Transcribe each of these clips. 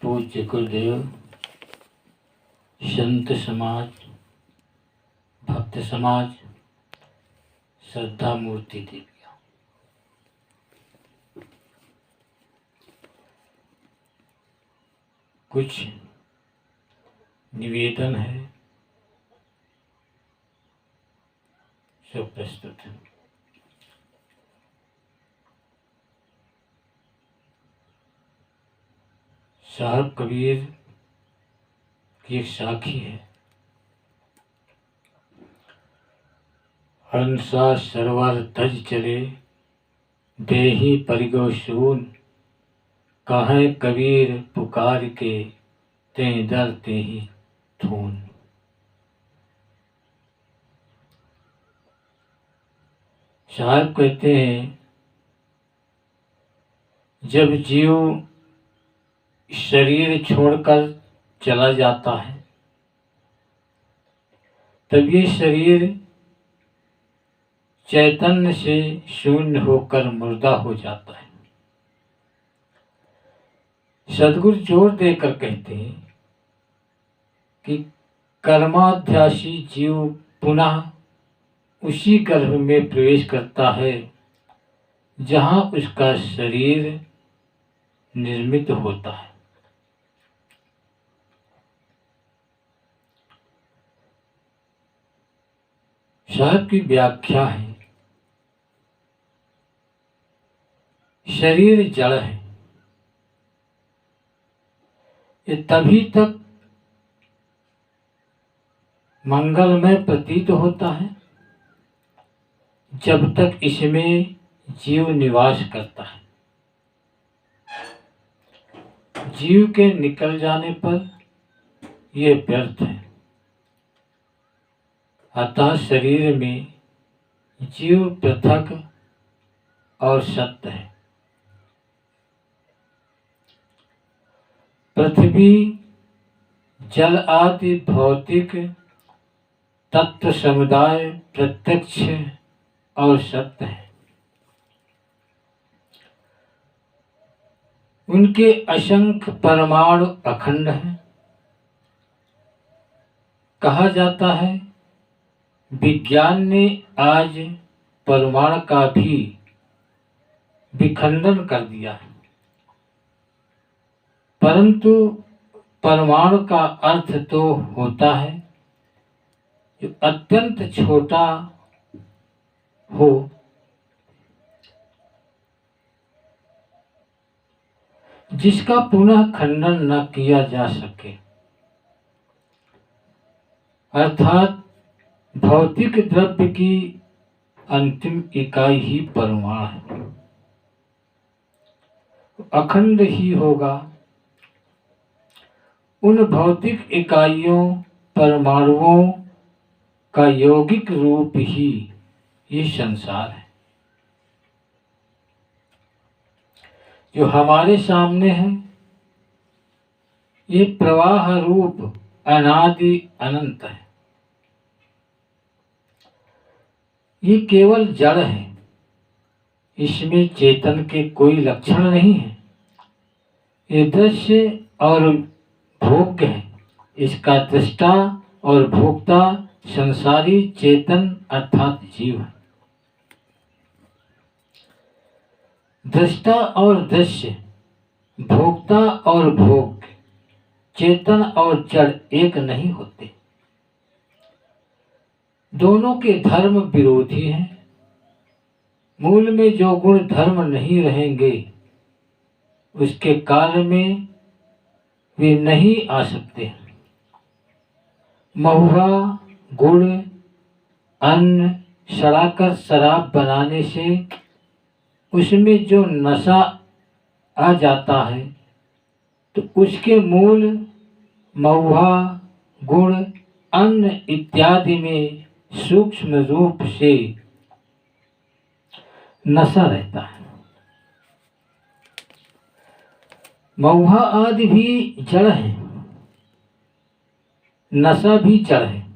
पूज्य गुरुदेव, संत समाज, भक्त समाज, श्रद्धा मूर्ति देवियाँ, कुछ निवेदन है सो प्रस्तुत है। साहब कबीर की एक साखी है। हंसा सरवर तज चले, देही परिगो शून, कहें कबीर पुकार के, तें दर तेहि धून। साहब कहते हैं, जब जीव शरीर छोड़कर चला जाता है तब ये शरीर चैतन्य से शून्य होकर मुर्दा हो जाता है। सद्गुरु जोर देकर कहते हैं कि कर्माध्यासी जीव पुनः उसी गर्भ में प्रवेश करता है जहाँ उसका शरीर निर्मित होता है। साहब की व्याख्या है, शरीर जड़ है। ये तभी तक मंगलमय प्रतीत होता है जब तक इसमें जीव निवास करता है। जीव के निकल जाने पर यह व्यर्थ है। अतः शरीर में जीव पृथक और सत्य है। पृथ्वी, जल आदि भौतिक तत्व समुदाय प्रत्यक्ष और सत्य है। उनके असंख्य परमाणु अखंड हैं। कहा जाता है, विज्ञान ने आज परमाणु का भी विखंडन कर दिया है, परंतु परमाणु का अर्थ तो होता है जो अत्यंत छोटा हो, जिसका पुनः खंडन न किया जा सके। अर्थात भौतिक द्रव्य की अंतिम इकाई ही परमाणु है, अखंड ही होगा। उन भौतिक इकाइयों परमाणुओं का यौगिक रूप ही ये संसार है। जो हमारे सामने है ये प्रवाह रूप अनादि अनंत है। ये केवल जड़ है, इसमें चेतन के कोई लक्षण नहीं है। ये दृश्य और भोग्य है। इसका दृष्टा और भोक्ता संसारी चेतन अर्थात जीव है। दृष्टा और दृश्य, भोक्ता और भोग्य, चेतन और जड़ एक नहीं होते। दोनों के धर्म विरोधी हैं। मूल में जो गुण धर्म नहीं रहेंगे उसके कार्य में वे नहीं आ सकते। महुआ, गुड़, अन्न सड़ाकर शराब बनाने से उसमें जो नशा आ जाता है तो उसके मूल महुआ, गुड़, अन्न इत्यादि में सूक्ष्म रूप से नशा रहता है। महुआ आदि भी जड़ है, नशा भी जड़ है।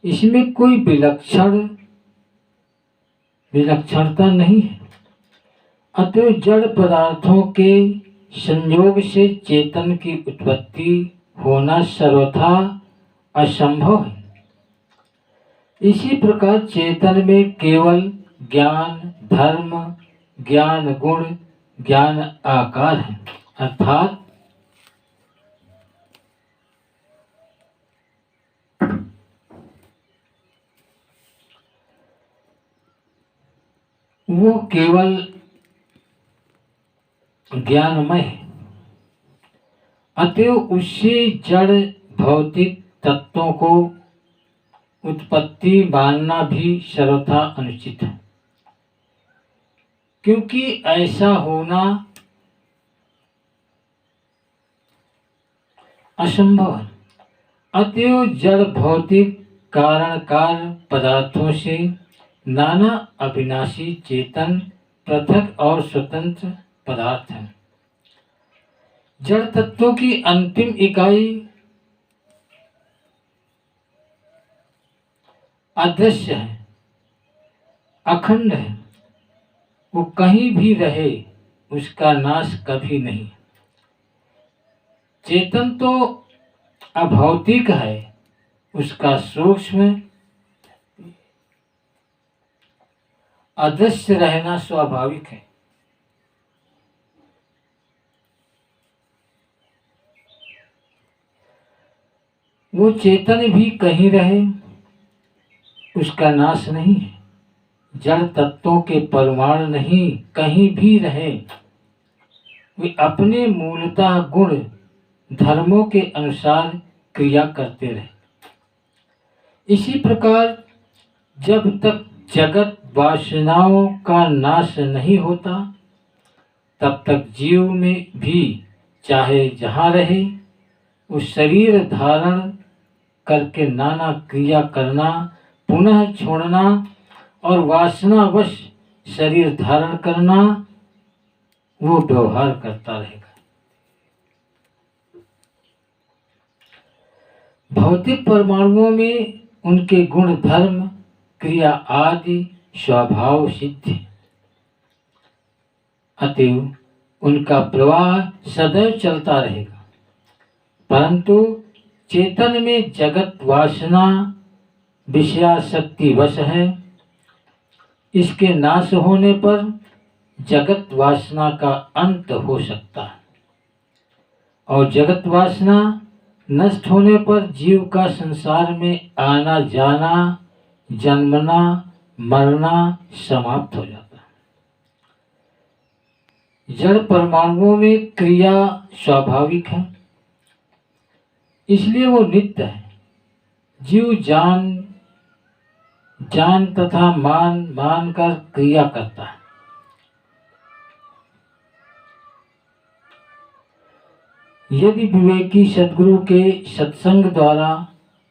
इसमें कोई विलक्षणता नहीं है। अतः जड़ पदार्थों के संयोग से चेतन की उत्पत्ति होना सर्वथा असंभव है। इसी प्रकार चेतन में केवल ज्ञान धर्म, ज्ञान गुण, ज्ञान आकार है, अर्थात वो केवल ज्ञानमय है। अतएव उससे जड़ भौतिक तत्वों को उत्पत्ति मानना भी सर्वथा अनुचित है, क्योंकि ऐसा होना असंभव है। अतएव जड़ भौतिक कारण पदार्थों से नाना अविनाशी चेतन पृथक और स्वतंत्र पदार्थ है। जड़ तत्वों की अंतिम इकाई अदृश्य है, अखंड है, वो कहीं भी रहे उसका नाश कभी नहीं। चेतन तो अभौतिक है, उसका सूक्ष्म अदृश्य रहना स्वाभाविक है। वो चेतन भी कहीं रहे उसका नाश नहीं है। जड़ तत्वों के परमाणु नहीं कहीं भी रहे, वे अपने मूलतः गुण धर्मों के अनुसार क्रिया करते रहे। इसी प्रकार जब तक जगत वासनाओं का नाश नहीं होता, तब तक जीव में भी चाहे जहाँ रहे उस शरीर धारण करके नाना क्रिया करना, पुनः छोड़ना और वासनावश शरीर धारण करना, वो व्यवहार करता रहेगा। भौतिक परमाणुओं में उनके गुण धर्म क्रिया आदि स्वभाव सिद्ध है। अतएव उनका प्रवाह सदैव चलता रहेगा। परंतु चेतन में जगत वासना विषयासक्ति वश है। इसके नाश होने पर जगत वासना का अंत हो सकता है और जगत वासना नष्ट होने पर जीव का संसार में आना जाना, जन्मना मरना समाप्त हो जाता है। जड़ परमाणुओं में क्रिया स्वाभाविक है, इसलिए वो नित्य है। जीव जान तथा मान कर क्रिया करता है। यदि विवेकी सद्गुरु के सत्संग द्वारा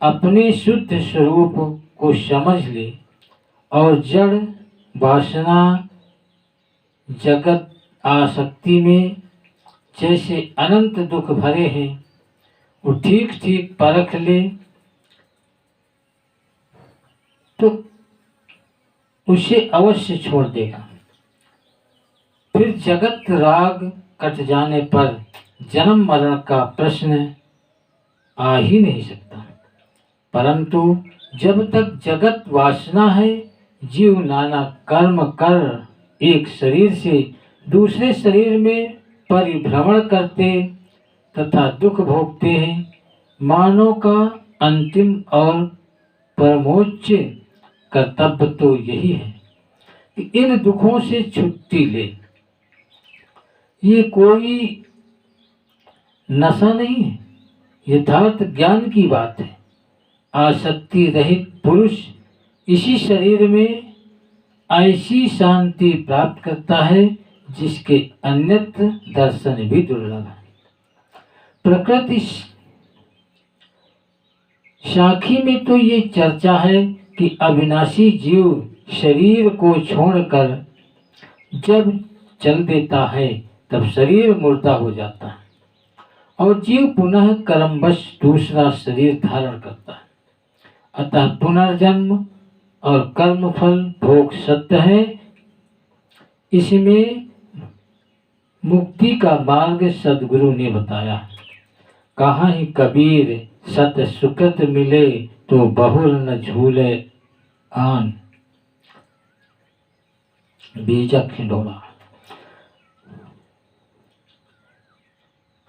अपने शुद्ध स्वरूप को समझ ले और जड़ वासना जगत आसक्ति में जैसे अनंत दुख भरे हैं वो ठीक ठीक परख ले, तो उसे अवश्य छोड़ देगा। फिर जगत राग कट जाने पर जन्म मरण का प्रश्न आ ही नहीं सकता। परंतु जब तक जगत वासना है, जीव नाना कर्म कर एक शरीर से दूसरे शरीर में परिभ्रमण करते तथा दुख भोगते हैं। मानव का अंतिम और परमोच्च कर्तव्य तो यही है कि इन दुखों से छुट्टी ले। ये कोई नशा नहीं है, यथार्थ ज्ञान की बात है। आसक्ति रहित पुरुष इसी शरीर में ऐसी शांति प्राप्त करता है जिसके अन्यत्र दर्शन भी दुर्लभ है। प्रकृति साखी में तो ये चर्चा है कि अविनाशी जीव शरीर को छोड़कर जब चल देता है तब शरीर मुर्दा हो जाता है और जीव पुनः कर्मवश दूसरा शरीर धारण करता है। अतः पुनर्जन्म और कर्मफल भोग सत्य है, इसमें मुक्ति का मार्ग सदगुरु ने बताया। कहा ही कबीर सत सुकृत मिले, तो बहुर न झूले आन। बीजक खिंडोला।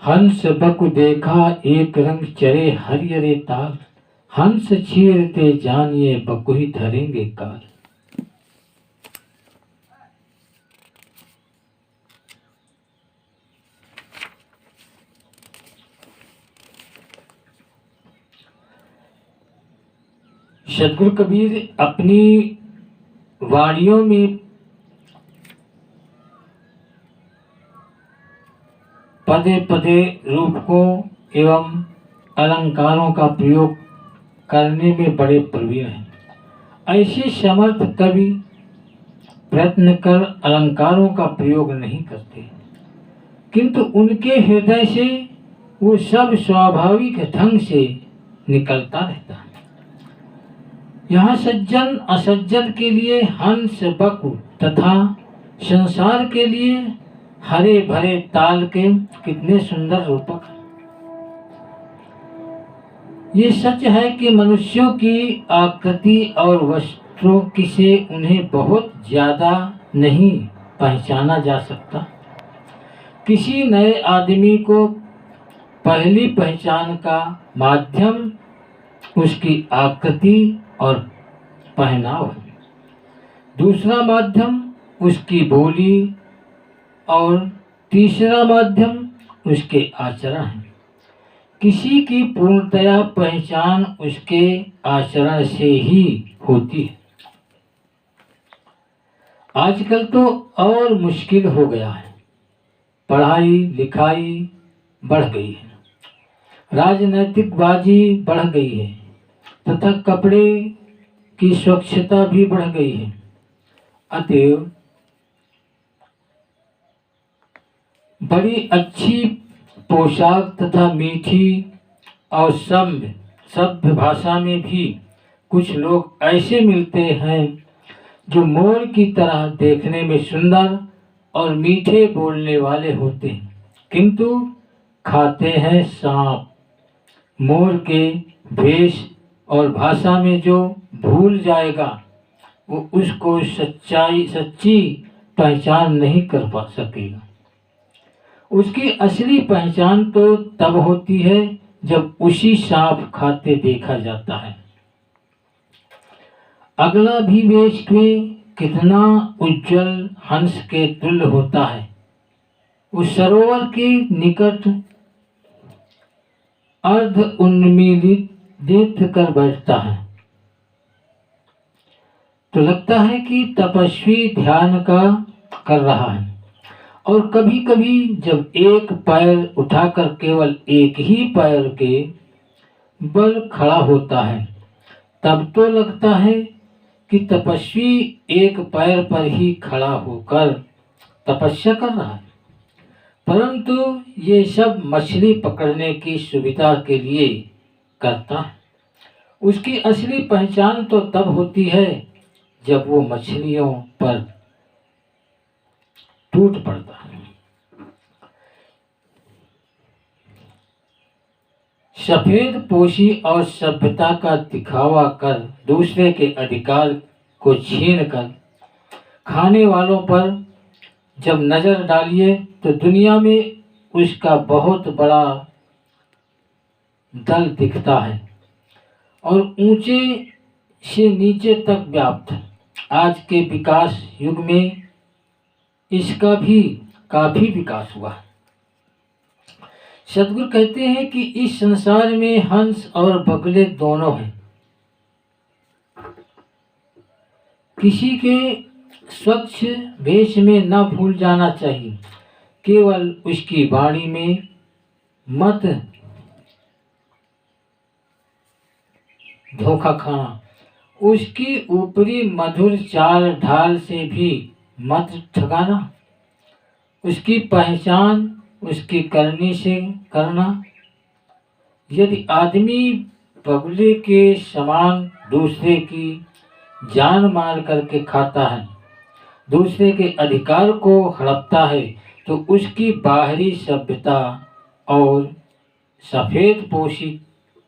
हंस बकु देखा एक रंग चरे हरियरे ताल, हंस छीरते जानिए बकुही धरेंगे काल। सदगुरु कबीर अपनी वाणियों में पदे पदे रूपकों एवं अलंकारों का प्रयोग करने में बड़े प्रवीण हैं। ऐसे समर्थ कवि प्रयत्न कर अलंकारों का प्रयोग नहीं करते, किंतु उनके हृदय से वो सब स्वाभाविक ढंग से निकलता रहता है। यहाँ सज्जन असज्जन के लिए हंस बकु तथा संसार के लिए हरे भरे ताल के कितने सुंदर रूपक। ये सच है कि मनुष्यों की आकृति और वस्त्रों की से उन्हें बहुत ज्यादा नहीं पहचाना जा सकता। किसी नए आदमी को पहली पहचान का माध्यम उसकी आकृति और पहनाव है, दूसरा माध्यम उसकी बोली और तीसरा माध्यम उसके आचरण है। किसी की पूर्णतया पहचान उसके आचरण से ही होती है। आजकल तो और मुश्किल हो गया है। पढ़ाई लिखाई बढ़ गई है, राजनैतिकबाजी बढ़ गई है तथा कपड़े की स्वच्छता भी बढ़ गई है। अतएव बड़ी अच्छी पोशाक तथा मीठी और सभ्य भाषा में भी कुछ लोग ऐसे मिलते हैं जो मोर की तरह देखने में सुंदर और मीठे बोलने वाले होते हैं, किंतु खाते हैं सांप। मोर के वेश और भाषा में जो भूल जाएगा वो उसको सच्ची पहचान नहीं कर पा सकेगा। उसकी असली पहचान तो तब होती है जब उसी सांप खाते देखा जाता है। अगला भी वेश में कितना उज्जवल हंस के तुल्य होता है। उस सरोवर के निकट अर्ध उन्मीलित देख कर बैठता है तो लगता है कि तपस्वी ध्यान का कर रहा है, और कभी कभी जब एक पैर उठाकर केवल एक ही पैर के बल खड़ा होता है तब तो लगता है कि तपस्वी एक पैर पर ही खड़ा होकर तपस्या कर रहा है। परंतु ये सब मछली पकड़ने की सुविधा के लिए करता है। उसकी असली पहचान तो तब होती है जब वो मछलियों पर टूट पड़ता है। सफेद पोशी और सभ्यता का दिखावा कर दूसरे के अधिकार को छीनकर खाने वालों पर जब नजर डालिए तो दुनिया में उसका बहुत बड़ा दल दिखता है और ऊंचे से नीचे तक व्याप्त। आज के विकास युग में इसका भी काफी विकास हुआ। सदगुरु कहते हैं कि इस संसार में हंस और बगुले दोनों हैं। किसी के स्वच्छ वेश में न भूल जाना चाहिए, केवल उसकी वाणी में मत धोखा खाना, उसकी ऊपरी मधुर चाल ढाल से भी मत ठगाना, उसकी पहचान उसकी करनी से करना। यदि आदमी बगुले के समान दूसरे की जान मार करके खाता है, दूसरे के अधिकार को हड़पता है, तो उसकी बाहरी सभ्यता और सफेद पोशी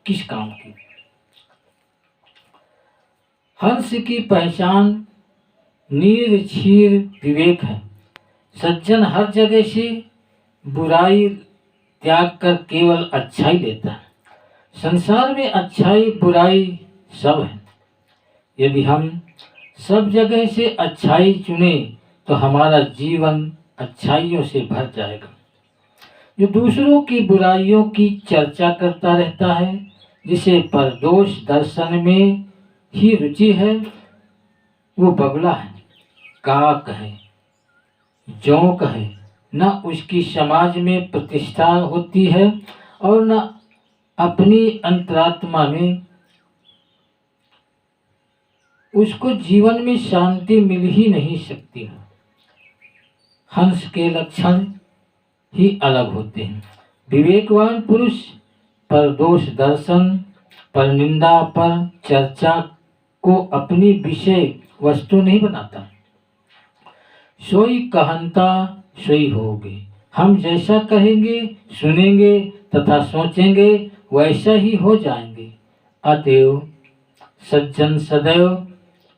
किस काम की। हंस की पहचान नीर क्षीर विवेक है। सज्जन हर जगह से बुराई त्याग कर केवल अच्छाई लेता है। संसार में अच्छाई बुराई सब है। यदि हम सब जगह से अच्छाई चुने तो हमारा जीवन अच्छाइयों से भर जाएगा। जो दूसरों की बुराइयों की चर्चा करता रहता है, जिसे परदोष दर्शन में ही रुचि है, वो बगुला है, काक है, जोंक है। न उसकी समाज में प्रतिष्ठा होती है और न अपनी अंतरात्मा में उसको जीवन में शांति मिल ही नहीं सकती। हंस के लक्षण ही अलग होते हैं। विवेकवान पुरुष परदोष दर्शन, पर निंदा, पर चर्चा को अपनी विषय वस्तु नहीं बनाता। सोई कहंता सोई होगे। हम जैसा कहेंगे, सुनेंगे तथा सोचेंगे वैसा ही हो जाएंगे। अतएव सज्जन सदैव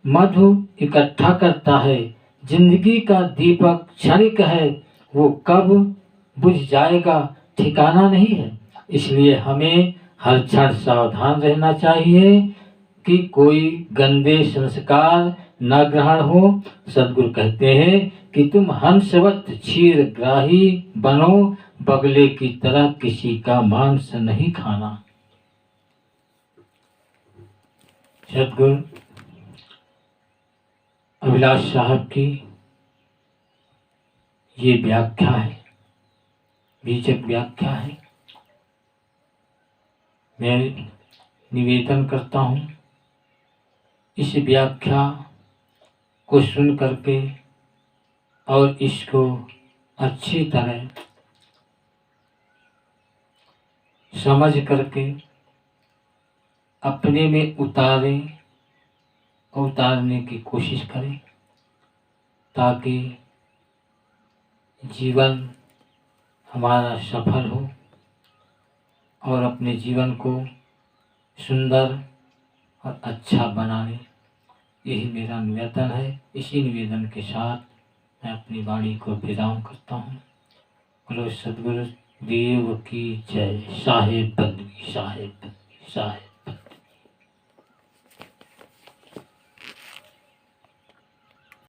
मधु इकट्ठा करता है। जिंदगी का दीपक क्षणिक है, वो कब बुझ जाएगा ठिकाना नहीं है। इसलिए हमें हर क्षण सावधान रहना चाहिए कि कोई गंदे संस्कार न ग्रहण हो। सद्गुरु कहते हैं कि तुम हंसवत क्षीर ग्राही बनो, बगले की तरह किसी का मांस नहीं खाना। सद्गुरु अभिलाष साहब की ये व्याख्या है, बीजक व्याख्या है। मैं निवेदन करता हूँ इस व्याख्या को सुन करके और इसको अच्छी तरह समझ करके अपने में उतारने की कोशिश करें, ताकि जीवन हमारा सफल हो और अपने जीवन को सुंदर और अच्छा बनाने। यही मेरा निवेदन है। इसी निवेदन के साथ मैं अपनी वाणी को विराम करता हूँ। बोलो सद्गुरु देव की जय। साहेब बंदगी, साहेब बंदगी, साहेब।